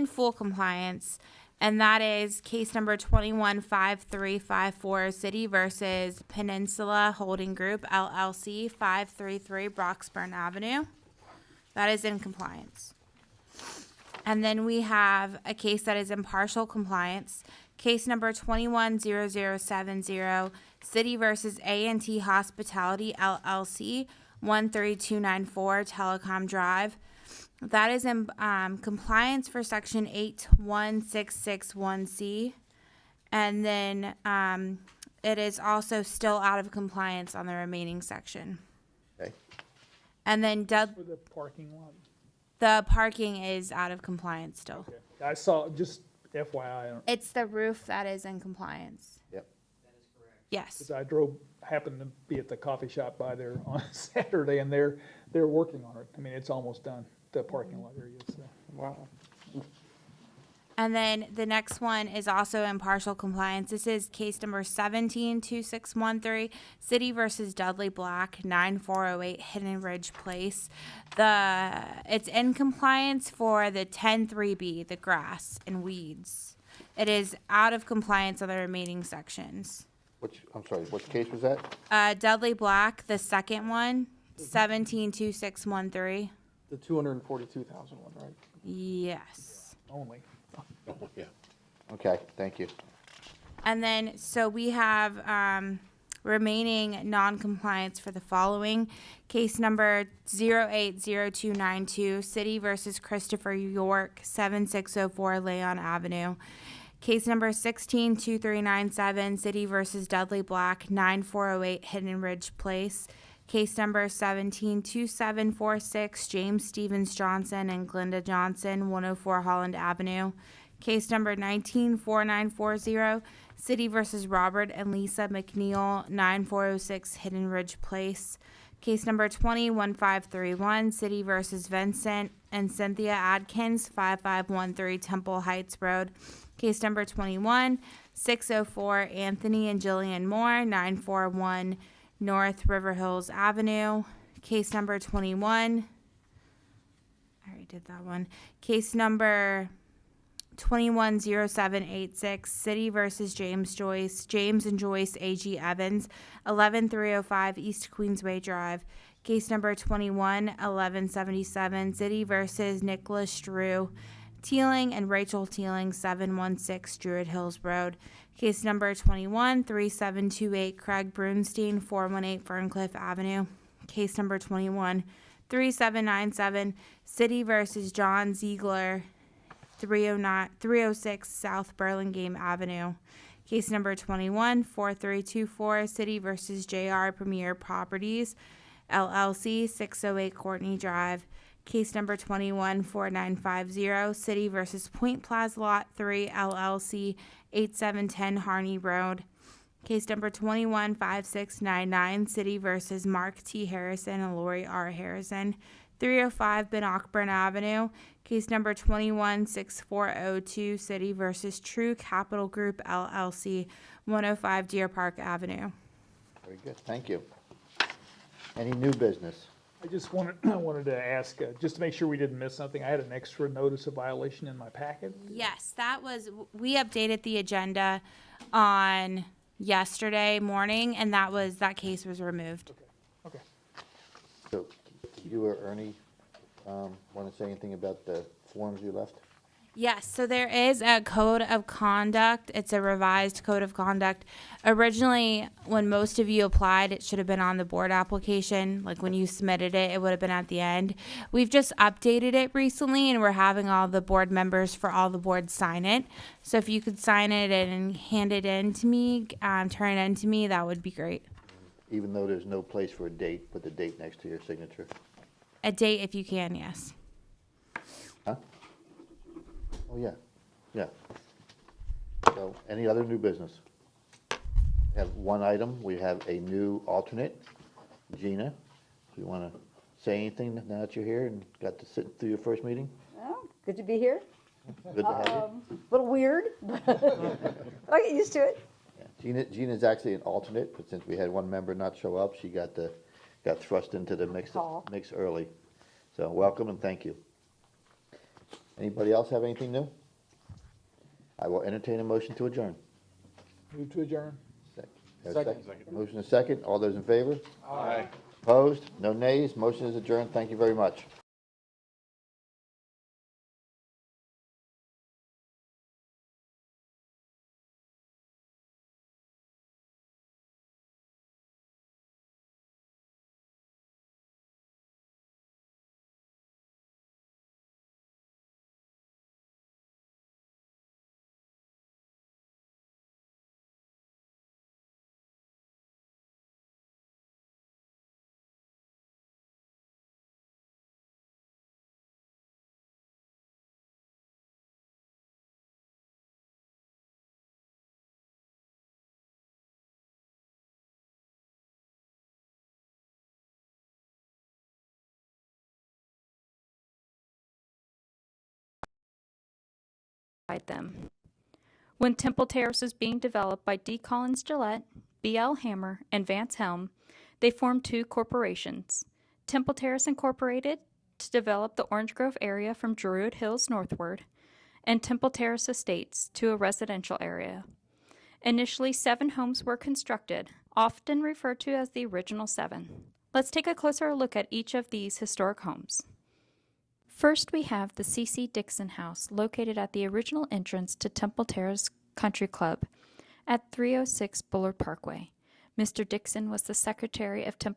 full compliance. And that is case number 215354, City versus Peninsula Holding Group, LLC, 533 Broxburn Avenue. That is in compliance. And then we have a case that is in partial compliance. Case number 210070, City versus A&T Hospitality, LLC, 13294 Telecom Drive. That is in compliance for section 81661C. And then it is also still out of compliance on the remaining section. Okay. And then For the parking lot. the parking is out of compliance still. I saw, just FYI, It's the roof that is in compliance. Yep. Yes. 'cause I happened to be at the coffee shop by there on Saturday, and they're working on it. I mean, it's almost done, the parking lot area, so. Wow. And then the next one is also in partial compliance. This is case number 172613, City versus Dudley Black, 9408 Hidden Ridge Place. It's in compliance for the 103B, the grass and weeds. It is out of compliance on the remaining sections. I'm sorry, which case was that? Dudley Black, the second one, 172613. The 242,000 one, right? Yes. Only. Oh, yeah. Okay, thank you. And then, so we have remaining non-compliance for the following. Case number 080292, City versus Christopher York, 7604 Leon Avenue. Case number 162397, City versus Dudley Black, 9408 Hidden Ridge Place. Case number 172746, James Stevens Johnson and Glenda Johnson, 104 Holland Avenue. Case number 194940, City versus Robert and Lisa McNeil, 9406 Hidden Ridge Place. Case number 201531, City versus Vincent and Cynthia Adkins, 5513 Temple Heights Road. Case number 21604, Anthony and Jillian Moore, 941 North River Hills Avenue. Case number 21. I already did that one. Case number 210786, City versus James and Joyce A.G. Evans, 11305 East Queensway Drive. Case number 211177, City versus Nicholas Drew Teeling and Rachel Teeling, 716 Druid Hills Road. Case number 213728, Craig Brunstein, 418 Ferncliff Avenue. Case number 213797, City versus John Ziegler, 306 South Burlingame Avenue. Case number 214324, City versus JR Premier Properties, LLC, 608 Courtney Drive. Case number 214950, City versus Point Plaza Lot 3, LLC, 8710 Harney Road. Case number 215699, City versus Mark T. Harrison and Lori R. Harrison, 305 Bannockburn Avenue. Case number 216402, City versus True Capital Group, LLC, 105 Deer Park Avenue. Very good, thank you. Any new business? I just wanted to ask, just to make sure we didn't miss something, I had an extra notice of violation in my packet. Yes, we updated the agenda on yesterday morning, and that case was removed. Okay. So, you or Ernie want to say anything about the forms you left? Yes, so there is a code of conduct. It's a revised code of conduct. Originally, when most of you applied, it should have been on the board application. Like when you submitted it, it would have been at the end. We've just updated it recently, and we're having all the board members for all the boards sign it. So if you could sign it and hand it in to me, turn it in to me, that would be great. Even though there's no place for a date, put the date next to your signature. A date if you can, yes. Huh? Oh, yeah. So, any other new business? We have one item, we have a new alternate, Gina. Do you want to say anything now that you're here and got to sit through your first meeting? Oh, good to be here. Good to have you. A little weird, but I'll get used to it. Yeah. Gina's actually an alternate, but since we had one member not show up, she got thrust into the mix early. So welcome and thank you. Anybody else have anything new? I will entertain a motion to adjourn. Move to adjourn. Have a Motion is second. All those in favor? Aye. Opposed? No nays. Motion is adjourned. Thank you very much. Them. When Temple Terrace was being developed by D. Collins Gillette, B.L. Hammer, and Vance Helm, they formed two corporations. Temple Terrace Incorporated to develop the Orange Grove area from Druid Hills northward, and Temple Terrace Estates to a residential area. Initially, 7 homes were constructed, often referred to as the original 7. Let's take a closer look at each of these historic homes. First, we have the C.C. Dixon House, located at the original entrance to Temple Terrace Country Club at 306 Bullard Parkway. Mr. Dixon was the secretary of Temple